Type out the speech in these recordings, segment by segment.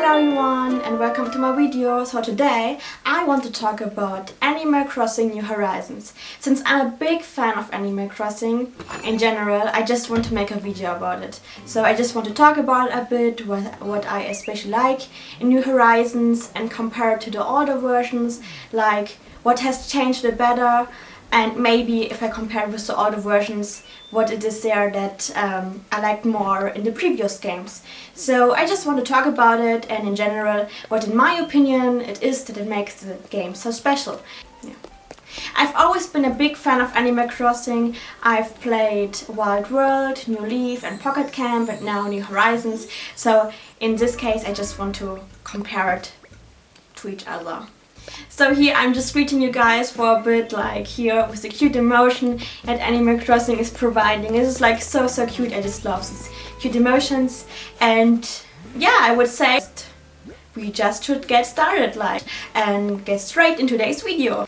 Hello everyone and welcome to my video. So today I want to talk about Animal Crossing New Horizons. Since I'm a big fan of Animal Crossing in general, I just want to make a video about it. So I just want to talk about a bit what I especially like in New Horizons and compare it to the older versions, like what has changed it better, and maybe if I compare with the older versions, what it is there that I liked more in the previous games. So I just want to talk about it and in general what in my opinion it is that it makes the game so special. Yeah. I've always been a big fan of Animal Crossing. I've played Wild World, New Leaf and Pocket Camp and now New Horizons. So in this case I just want to compare it to each other. So here I'm just greeting you guys for a bit, like here with the cute emotion that Animal Crossing is providing. It is like so cute. I just love these cute emotions, and yeah, I would say we just should get started and get straight into today's video.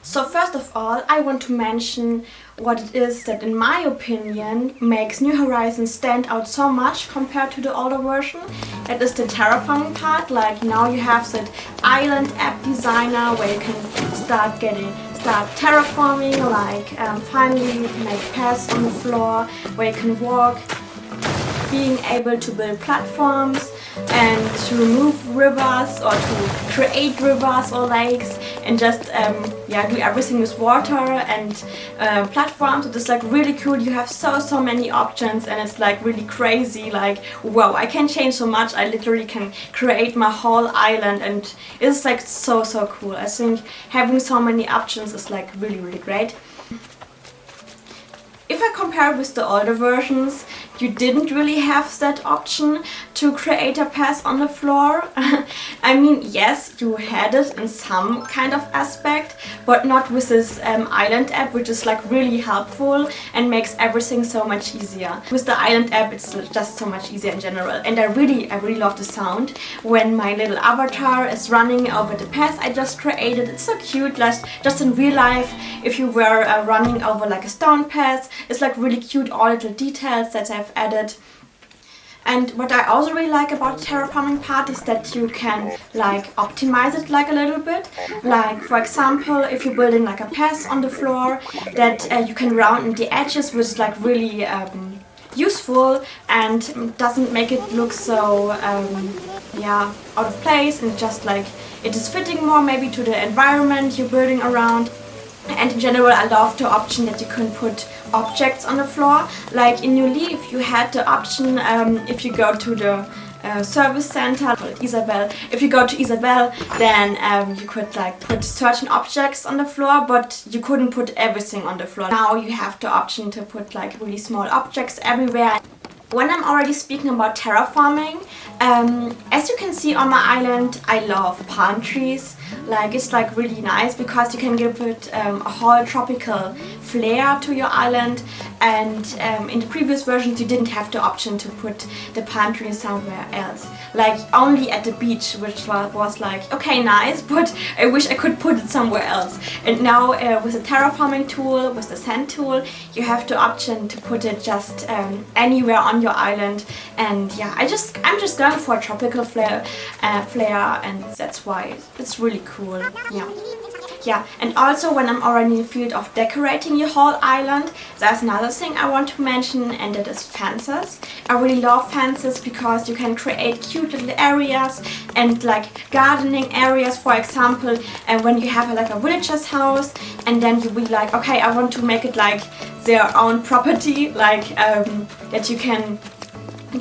So first of all, I want to mention what it is that in my opinion makes New Horizons stand out so much compared to the older version. That is the terraforming part. Like now you have that island app designer where you can start terraforming, like finally make paths on the floor where you can walk, being able to build platforms and to remove rivers or to create rivers or lakes and just do everything with water and platforms. It is like really cool. You have so many options and it's like really crazy, like wow, I can change so much. I literally can create my whole island and it's like so cool. I think having so many options is like really great. If I compare with the older versions, you didn't really have that option to create a path on the floor. I mean, yes, you had it in some kind of aspect, but not with this island app, which is like really helpful and makes everything so much easier. With the island app, it's just so much easier in general. And I really love the sound when my little avatar is running over the path I just created. It's so cute, like just in real life, if you were running over like a stone path, it's like really cute, all little details that I've added. And what I also really like about the terraforming part is that you can like optimize it like a little bit. Like for example, if you're building like a path on the floor, that you can round in the edges, which is like really useful and doesn't make it look so out of place, and just like it is fitting more maybe to the environment you're building around. And in general, I love the option that you can put objects on the floor. Like in New Leaf, you had the option if you go to the service center, Isabel. If you go to Isabel, then you could like put certain objects on the floor, but you couldn't put everything on the floor. Now you have the option to put like really small objects everywhere. When I'm already speaking about terraforming, as you can see on my island, I love palm trees. Like it's like really nice because you can give it a whole tropical flair to your island, and in the previous versions you didn't have the option to put the palm trees somewhere else, like only at the beach, which was like okay, nice, but I wish I could put it somewhere else. And now with the terraforming tool, with the sand tool, you have the option to put it just anywhere on your island. And yeah, I'm just going for a tropical flair, and that's why it's really cool. Yeah, and also when I'm already in the field of decorating your whole island, there's another thing I want to mention, and that is fences. I really love fences because you can create cute little areas and like gardening areas, for example, and when you have like a villager's house and then you be like, okay, I want to make it like their own property, like that you can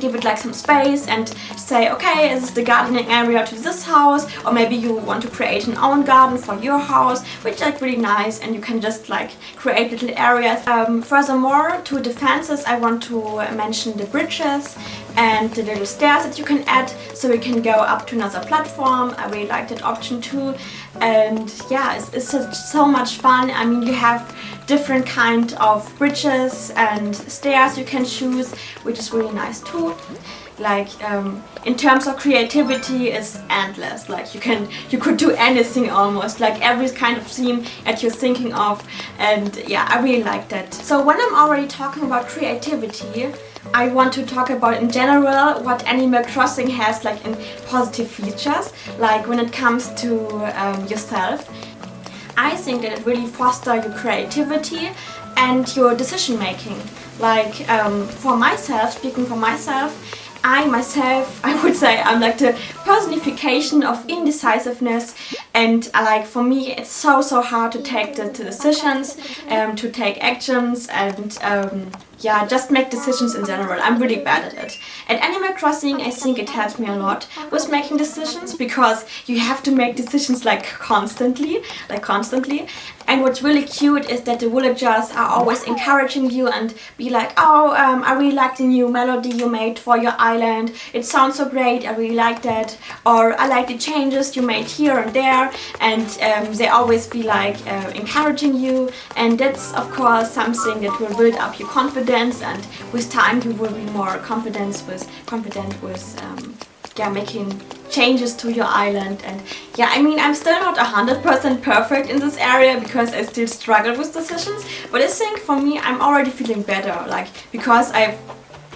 give it like some space and say, okay, this is the gardening area to this house, or maybe you want to create an own garden for your house, which is like really nice, and you can just like create little areas. Furthermore, to the fences, I want to mention the bridges and the little stairs that you can add so you can go up to another platform. I really like that option too, and yeah, it's so much fun. I mean, you have different kind of bridges and stairs you can choose, which is really nice too. Like in terms of creativity, it's endless. Like you could do anything almost, like every kind of theme that you're thinking of, and yeah, I really like that. So when I'm already talking about creativity, I want to talk about in general what Animal Crossing has like in positive features, like when it comes to yourself. I think that it really fosters your creativity and your decision making. Like for myself, speaking for myself, I would say I'm like the personification of indecisiveness, and like for me it's so hard to take the decisions, to take actions, and yeah, just make decisions in general. I'm really bad at it. At Animal Crossing, I think it helps me a lot with making decisions, because you have to make decisions like constantly. And what's really cute is that the villagers are always encouraging you and be like, oh, I really like the new melody you made for your island. It sounds so great, I really like that. Or I like the changes you made here and there. And they always be like encouraging you. And that's of course something that will build up your confidence, and with time you will be more confident with yeah, making changes to your island. And yeah, I mean, I'm still not 100% perfect in this area because I still struggle with decisions, but I think for me I'm already feeling better, like because I've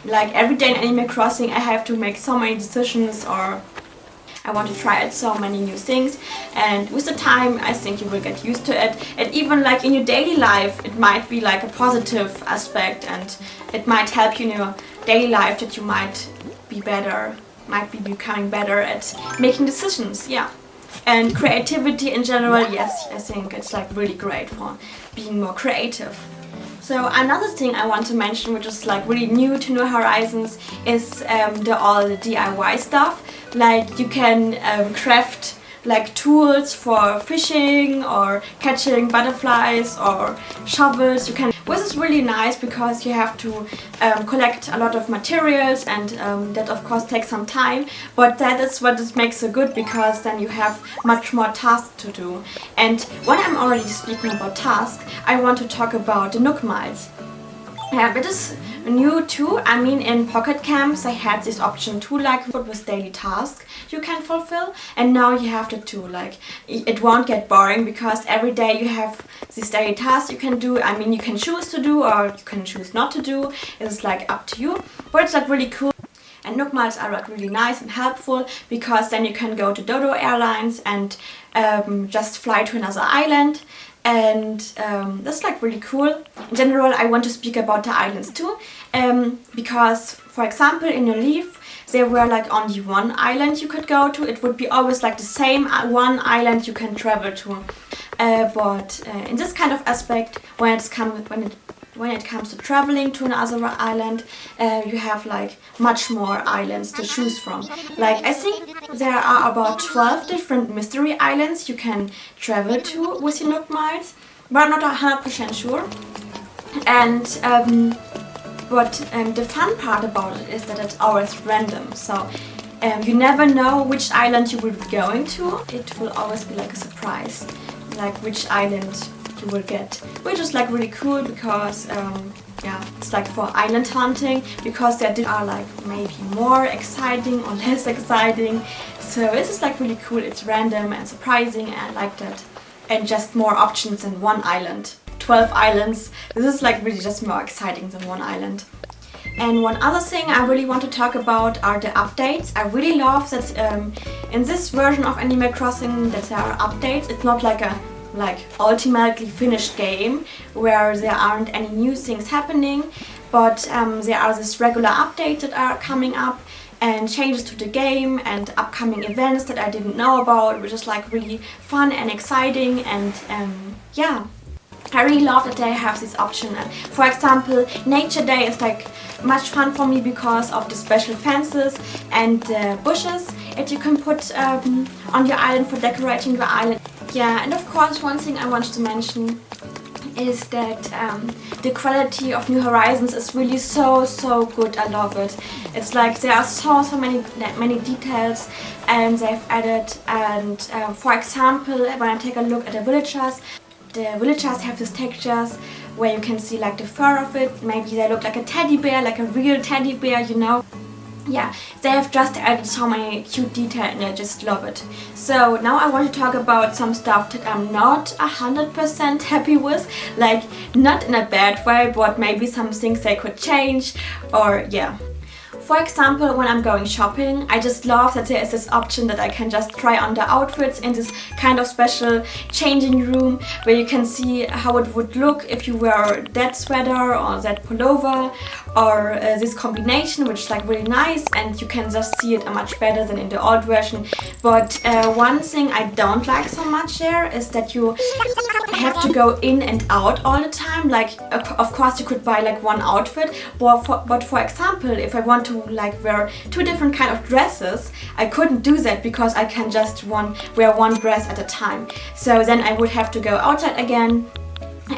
like every day in Animal Crossing I have to make so many decisions, or I want to try out so many new things, and with the time I think you will get used to it. And even like in your daily life it might be like a positive aspect, and it might help you in your daily life that you might be becoming better at making decisions. Yeah. And creativity in general, yes, I think it's like really great for being more creative. So another thing I want to mention, which is like really new to New Horizons, is all the DIY stuff. Like you can craft like tools for fishing or catching butterflies or shovels. Which is really nice because you have to collect a lot of materials, and that of course takes some time, but that is what it makes so good, because then you have much more tasks to do. And when I'm already speaking about tasks, I want to talk about the Nook Miles. It is new too. I mean, in Pocket Camps I had this option too, like what was daily tasks you can fulfill, and now you have that too. Like it won't get boring because every day you have these daily tasks you can do. I mean, you can choose to do or you can choose not to do. It's like up to you, but it's like really cool. And Nook Miles are like really nice and helpful, because then you can go to Dodo Airlines and just fly to another island. And that's like really cool. In general, I want to speak about the islands too, because for example in your leaf there were like only one island you could go to. It would be always like the same one island you can travel to, but in this kind of aspect, when it comes to traveling to another island, you have like much more islands to choose from. Like I think there are about 12 different mystery islands you can travel to with your Nook Miles, but I'm not 100% sure. And but the fun part about it is that it's always random, so you never know which island you will be going to. It will always be like a surprise, like which island you will get, which is like really cool, because yeah, it's like for island hunting, because there are like maybe more exciting or less exciting. So this is like really cool. It's random and surprising, and I like that. And just more options than one island. 12 islands. This is like really just more exciting than one island. And one other thing I really want to talk about are the updates. I really love that in this version of Animal Crossing that there are updates. It's not like a ultimately finished game where there aren't any new things happening, but there are these regular updates that are coming up, and changes to the game and upcoming events that I didn't know about, which is like really fun and exciting. And yeah, I really love that they have this option. And for example, Nature Day is like much fun for me because of the special fences and bushes that you can put on your island for decorating your island. Yeah, and of course one thing I wanted to mention is that the quality of New Horizons is really so good. I love it. It's like there are so many details and they've added. And for example, when I take a look at the villagers have these textures where you can see like the fur of it. Maybe they look like a teddy bear, like a real teddy bear, you know. yeah, they have just added so many cute details and I just love it. So now I want to talk about some stuff that I'm not 100% happy with, like not in a bad way, but maybe some things they could change, or yeah. For example, when I'm going shopping, I just love that there is this option that I can just try on the outfits in this kind of special changing room where you can see how it would look if you wear that sweater or that pullover or this combination, which is like really nice, and you can just see it much better than in the old version. But one thing I don't like so much there is that you have to go in and out all the time. Like of course you could buy like one outfit, but for example, if I want to like wear two different kind of dresses, I couldn't do that because I can just wear one dress at a time. So then I would have to go outside again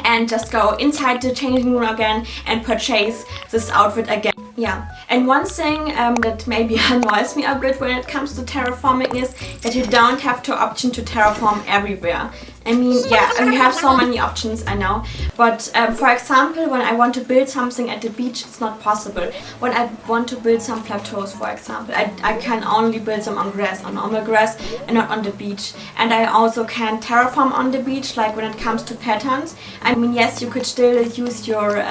and just go inside the changing room again and purchase this outfit again. Yeah, and one thing that maybe annoys me a bit when it comes to terraforming is that you don't have the option to terraform everywhere. I mean, yeah, you have so many options, I know, but for example, when I want to build something at the beach, it's not possible. When I want to build some plateaus, for example, I can only build them on grass, on normal grass, and not on the beach. And I also can terraform on the beach, like when it comes to patterns. I mean, yes, you could still use your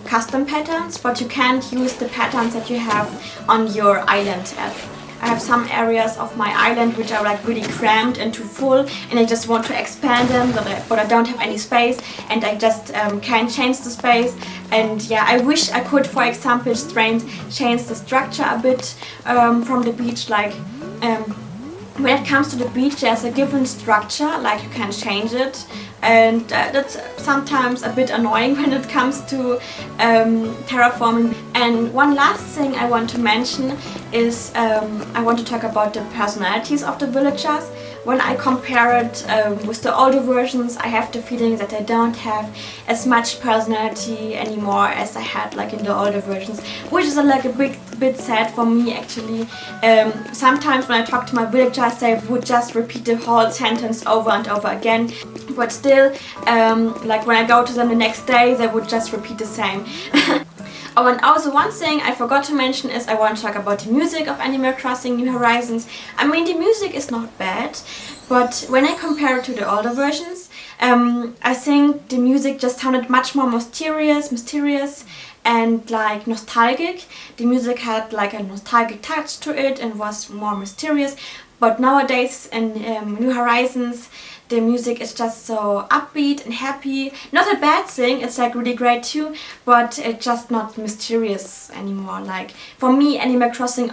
custom patterns, but you can't use the patterns that you have on your island app. I have some areas of my island which are like really cramped and too full, and I just want to expand them, but I don't have any space, and I just can't change the space. And yeah, I wish I could, for example, change the structure a bit from the beach. Like when it comes to the beach, there's a given structure, like you can change it, and that's sometimes a bit annoying when it comes to terraforming. And one last thing I want to mention is I want to talk about the personalities of the villagers. When I compare it with the older versions, I have the feeling that I don't have as much personality anymore as I had like in the older versions, which is like a bit sad for me actually. Sometimes when I talk to my villagers, they would just repeat the whole sentence over and over again, but still, like when I go to them the next day, they would just repeat the same. Oh, and also one thing I forgot to mention is I want to talk about the music of Animal Crossing New Horizons. I mean, the music is not bad, but when I compare it to the older versions, I think the music just sounded much more mysterious and like nostalgic. The music had like a nostalgic touch to it and was more mysterious. But nowadays in New Horizons, the music is just so upbeat and happy. Not a bad thing, it's like really great too, but it's just not mysterious anymore. Like for me, Animal Crossing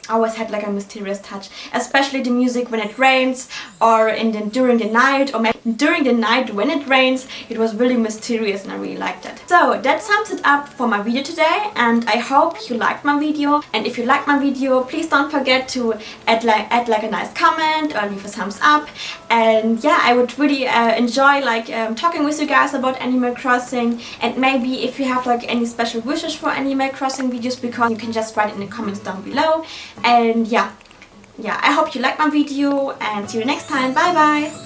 always had like a mysterious touch, especially the music when it rains or during the night, or maybe during the night when it rains. It was really mysterious and I really liked it. So that sums it up for my video today, and I hope you liked my video. And if you liked my video, please don't forget to add like a nice comment or leave a thumbs up. And yeah, I would really enjoy like talking with you guys about Animal Crossing, and maybe if you have like any special wishes for Animal Crossing videos, because you can just write it in the comments down below. And yeah, I hope you liked my video, and see you next time. Bye bye!